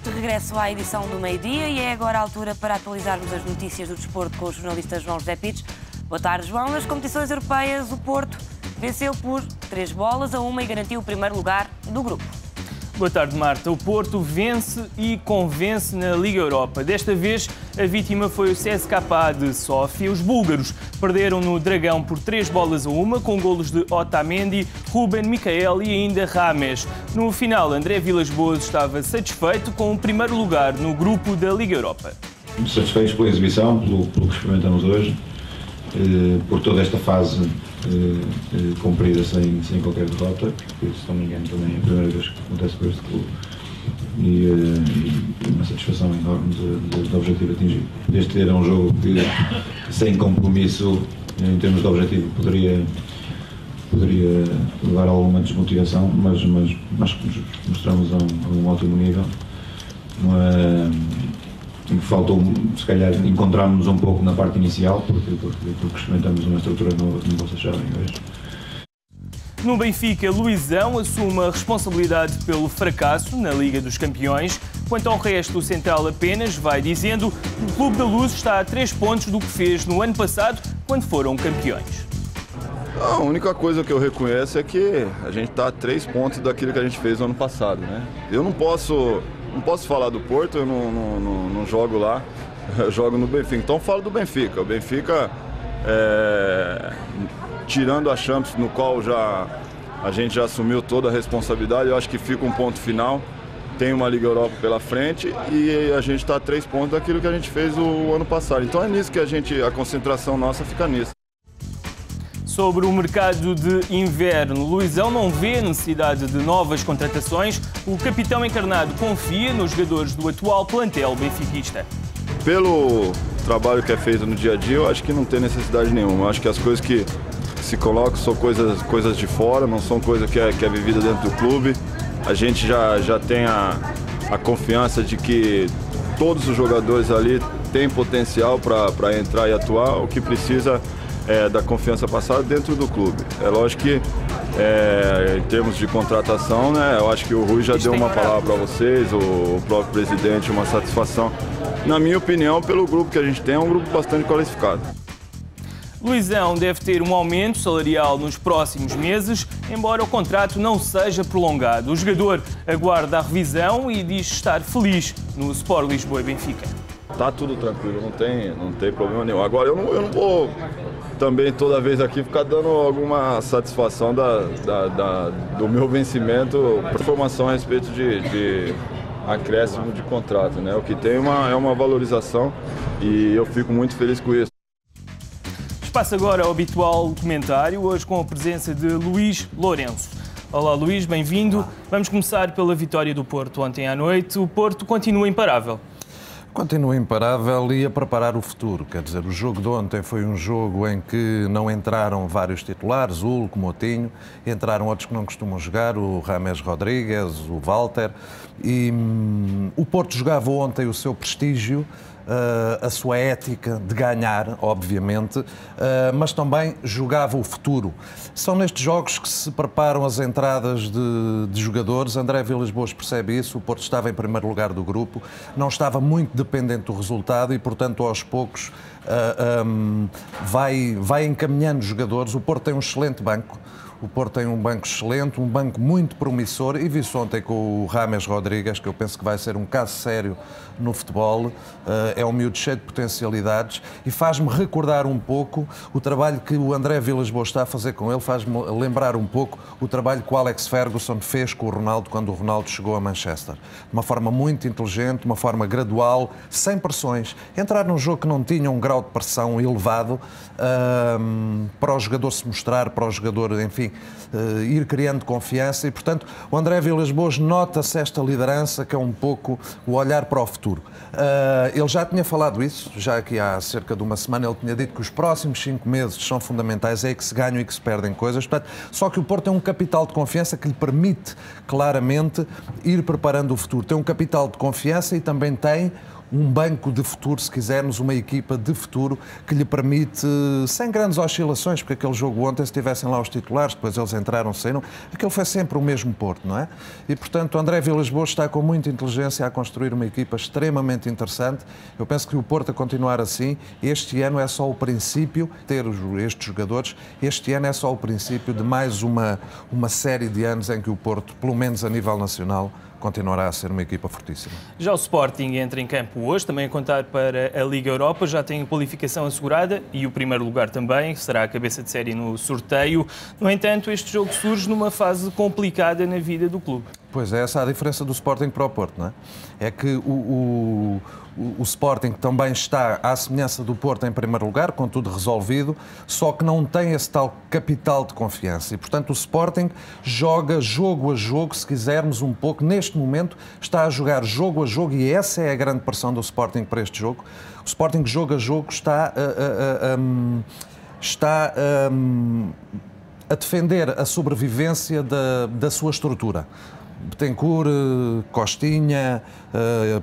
de regresso à edição do meio-dia e é agora a altura para atualizarmos as notícias do desporto com o jornalista João José Pires. Boa tarde, João. Nas competições europeias, o Porto venceu por 3-1 e garantiu o primeiro lugar do grupo. Boa tarde, Marta. O Porto vence e convence na Liga Europa. Desta vez, a vítima foi o CSKA de Sófia. Os búlgaros perderam no Dragão por 3-1, com golos de Otamendi, Ruben, Michael e ainda Rames. No final, André Vilas-Boas estava satisfeito com o primeiro lugar no grupo da Liga Europa. Muito satisfeitos pela exibição, pelo que experimentamos hoje, por toda esta fase cumprida sem qualquer derrota, porque, se não me engano, também é a primeira vez que acontece com este clube, e uma satisfação enorme do objetivo atingido. Este era um jogo que, sem compromisso em termos de objetivo, poderia levar a alguma desmotivação, mas mostramos um ótimo nível. Faltou, se calhar, encontrarmos um pouco na parte inicial, porque experimentamos uma estrutura nova, como vocês sabem hoje. No Benfica, Luizão assume a responsabilidade pelo fracasso na Liga dos Campeões. Quanto ao resto, o central apenas vai dizendo que o Clube da Luz está a 3 pontos do que fez no ano passado, quando foram campeões. A única coisa que eu reconheço é que a gente está a 3 pontos daquilo que a gente fez no ano passado, né? Eu não posso falar do Porto, eu não jogo lá, eu jogo no Benfica. Então falo do Benfica. O Benfica, tirando a Champions, no qual a gente já assumiu toda a responsabilidade, eu acho que fica um ponto final. Tem uma Liga Europa pela frente e a gente está a 3 pontos daquilo que a gente fez o ano passado. Então é nisso que a concentração nossa fica nisso. Sobre o mercado de inverno, Luizão não vê necessidade de novas contratações. O capitão encarnado confia nos jogadores do atual plantel benfiquista. Pelo trabalho que é feito no dia a dia, eu acho que não tem necessidade nenhuma. Eu acho que as coisas que se colocam são coisas de fora, não são coisas que é vivida dentro do clube. A gente já tem a confiança de que todos os jogadores ali têm potencial para entrar e atuar. O que precisa da confiança passada dentro do clube. É lógico que, em termos de contratação, né, eu acho que o Rui já deu uma palavra para vocês, o próprio presidente, uma satisfação. Na minha opinião, pelo grupo que a gente tem, é um grupo bastante qualificado. Luizão deve ter um aumento salarial nos próximos meses, embora o contrato não seja prolongado. O jogador aguarda a revisão e diz estar feliz no Sport Lisboa e Benfica. Tá tudo tranquilo, não tem problema nenhum. Agora, eu não vou também toda vez aqui ficar dando alguma satisfação do meu vencimento, informação a respeito de acréscimo de contrato, né? O que tem é uma valorização e eu fico muito feliz com isso. Passa agora ao habitual comentário, hoje com a presença de Luís Lourenço. Olá Luís, bem-vindo. Vamos começar pela vitória do Porto ontem à noite. O Porto continua imparável. Continua imparável e a preparar o futuro. Quer dizer, o jogo de ontem foi um jogo em que não entraram vários titulares, o Hulk, o Moutinho, entraram outros que não costumam jogar, o James Rodrigues, o Walter, e o Porto jogava ontem o seu prestígio, a sua ética de ganhar, obviamente, mas também jogava o futuro. São nestes jogos que se preparam as entradas de jogadores. André Vilas-Boas percebe isso. O Porto estava em primeiro lugar do grupo, não estava muito dependente do resultado e, portanto, aos poucos vai encaminhando jogadores. O Porto tem um excelente banco. O Porto tem um banco excelente, um banco muito promissor, e vi-se ontem com o James Rodrigues, que eu penso que vai ser um caso sério no futebol. É um miúdo cheio de potencialidades e faz-me recordar um pouco o trabalho que o André Vilas-Boas está a fazer com ele, faz-me lembrar um pouco o trabalho que o Alex Ferguson fez com o Ronaldo quando o Ronaldo chegou a Manchester. De uma forma muito inteligente, de uma forma gradual, sem pressões. Entrar num jogo que não tinha um grau de pressão elevado, para o jogador se mostrar, para o jogador, enfim, ir criando confiança e, portanto, o André Vilas-Boas nota-se esta liderança que é um pouco o olhar para o futuro. Ele já tinha falado isso, já aqui há cerca de uma semana ele tinha dito que os próximos 5 meses são fundamentais, é aí que se ganham e que se perdem coisas, portanto, só que o Porto tem um capital de confiança que lhe permite claramente ir preparando o futuro. Tem um capital de confiança e também tem um banco de futuro, se quisermos, uma equipa de futuro que lhe permite, sem grandes oscilações, porque aquele jogo ontem, se tivessem lá os titulares, depois eles entraram, saíram, aquele foi sempre o mesmo Porto, não é? E, portanto, o André Vilas-Boas está com muita inteligência a construir uma equipa extremamente interessante. Eu penso que o Porto, a continuar assim, este ano é só o princípio, ter estes jogadores, este ano é só o princípio de mais uma série de anos em que o Porto, pelo menos a nível nacional, continuará a ser uma equipa fortíssima. Já o Sporting entra em campo hoje, também a contar para a Liga Europa, já tem a qualificação assegurada e o primeiro lugar também, será a cabeça de série no sorteio. No entanto, este jogo surge numa fase complicada na vida do clube. Pois é, essa é a diferença do Sporting para o Porto, não é? É que o Sporting também está à semelhança do Porto em primeiro lugar, com tudo resolvido, só que não tem esse tal capital de confiança. E, portanto, o Sporting joga jogo a jogo, se quisermos um pouco. Neste momento está a jogar jogo a jogo e essa é a grande pressão do Sporting para este jogo. O Sporting jogo a jogo está a defender a sobrevivência da sua estrutura. Betancourt, Costinha,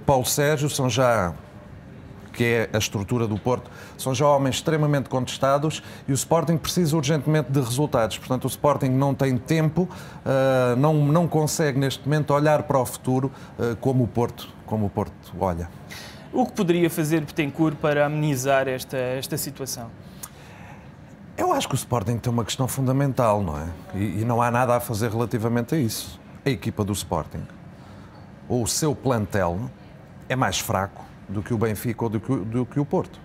Paulo Sérgio são já, que é a estrutura do Porto, são já homens extremamente contestados e o Sporting precisa urgentemente de resultados. Portanto, o Sporting não tem tempo, não consegue neste momento olhar para o futuro como o Porto olha. O que poderia fazer Betancourt para amenizar esta situação? Eu acho que o Sporting tem uma questão fundamental, não é? E não há nada a fazer relativamente a isso. A equipa do Sporting, ou o seu plantel, é mais fraco do que o Benfica ou do que o Porto.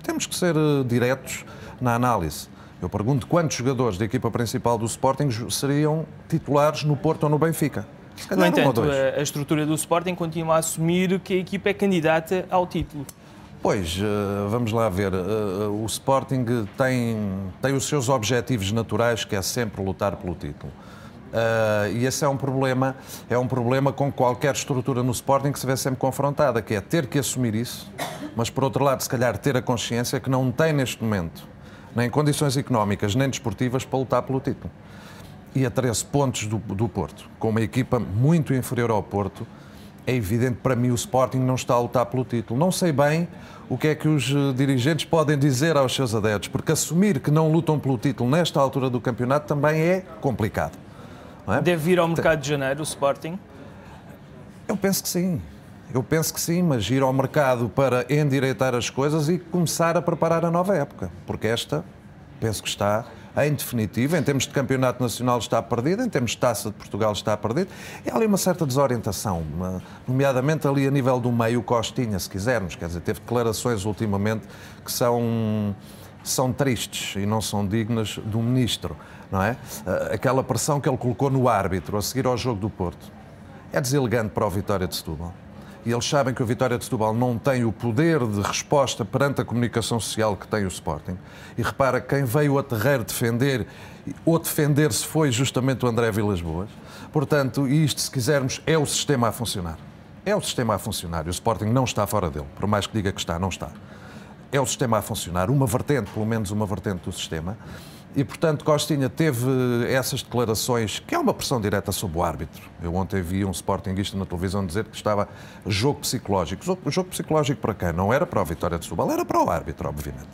Temos que ser diretos na análise. Eu pergunto quantos jogadores da equipa principal do Sporting seriam titulares no Porto ou no Benfica. No entanto, a estrutura do Sporting continua a assumir que a equipa é candidata ao título. Pois, vamos lá ver. O Sporting tem os seus objetivos naturais, que é sempre lutar pelo título. E esse é um problema com qualquer estrutura no Sporting que se vê sempre confrontada, que é ter que assumir isso, mas por outro lado, se calhar, ter a consciência que não tem neste momento nem condições económicas nem desportivas para lutar pelo título. E a 13 pontos do Porto, com uma equipa muito inferior ao Porto, é evidente para mim o Sporting não está a lutar pelo título. Não sei bem o que é que os dirigentes podem dizer aos seus adeptos, porque assumir que não lutam pelo título nesta altura do campeonato também é complicado. É? Deve vir ao mercado de janeiro o Sporting? Eu penso que sim, mas ir ao mercado para endireitar as coisas e começar a preparar a nova época, porque esta, penso que está, em definitivo, em termos de campeonato nacional está perdida, em termos de Taça de Portugal está perdido. É ali uma certa desorientação, nomeadamente ali a nível do meio, Costinha, se quisermos, quer dizer, teve declarações ultimamente que são tristes e não são dignas do ministro, não é? Aquela pressão que ele colocou no árbitro a seguir ao jogo do Porto é deselegante para o Vitória de Setúbal. E eles sabem que o Vitória de Setúbal não tem o poder de resposta perante a comunicação social que tem o Sporting. E repara, quem veio a terreiro defender, ou defender-se foi justamente o André Vilas-Boas. Portanto, isto, se quisermos, é o sistema a funcionar. É o sistema a funcionar e o Sporting não está fora dele, por mais que diga que está, não está. É o sistema a funcionar, uma vertente, pelo menos uma vertente do sistema. E, portanto, Costinha teve essas declarações, que é uma pressão direta sobre o árbitro. Eu ontem vi um sportinguista na televisão dizer que estava jogo psicológico. Jogo psicológico para quem? Não era para o Vitória de Setúbal, era para o árbitro, obviamente.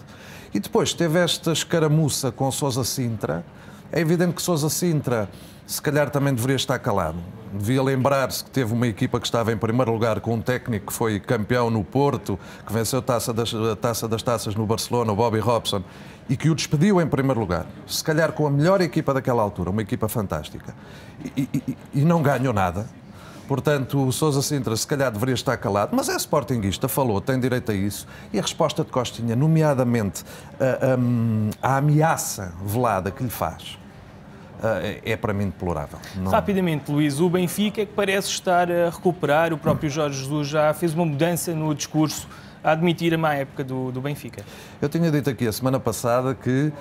E depois teve esta escaramuça com Sousa Sintra. É evidente que Sousa Sintra, se calhar, também deveria estar calado. Devia lembrar-se que teve uma equipa que estava em primeiro lugar com um técnico que foi campeão no Porto, que venceu a Taça das Taças no Barcelona, o Bobby Robson, e que o despediu em primeiro lugar. Se calhar com a melhor equipa daquela altura, uma equipa fantástica. E não ganhou nada. Portanto, o Sousa Sintra se calhar deveria estar calado, mas é sportinguista, falou, tem direito a isso. E a resposta de Costinha, nomeadamente a ameaça velada que lhe faz, é para mim deplorável. Não... Rapidamente, Luís, o Benfica que parece estar a recuperar, o próprio Jorge Jesus já fez uma mudança no discurso a admitir a má época do Benfica. Eu tinha dito aqui a semana passada que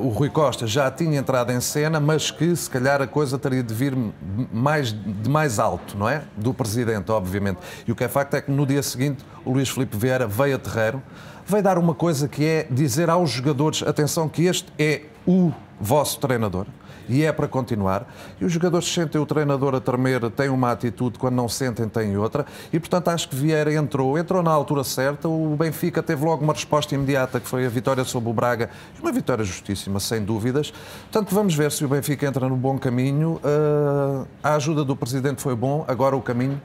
o Rui Costa já tinha entrado em cena, mas que se calhar a coisa teria de vir de mais alto, não é? Do Presidente, obviamente. E o que é facto é que no dia seguinte o Luís Filipe Vieira veio a terreiro, veio dar uma coisa que é dizer aos jogadores, atenção que este é o vosso treinador, e é para continuar. E os jogadores sentem o treinador a tremer, têm uma atitude, quando não sentem, têm outra. E, portanto, acho que Vieira entrou na altura certa. O Benfica teve logo uma resposta imediata, que foi a vitória sobre o Braga. Uma vitória justíssima, sem dúvidas. Portanto, vamos ver se o Benfica entra no bom caminho. A ajuda do Presidente foi bom, agora o caminho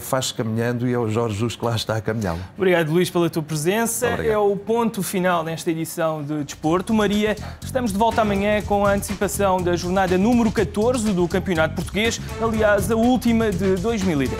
faz-se caminhando e é o Jorge Jesus que lá está a caminhá-lo. Obrigado, Luís, pela tua presença. Obrigado. É o ponto final nesta edição de Desporto. Maria, estamos de volta amanhã com a antecipação da jornada número 14 do Campeonato Português, aliás, a última de 2010.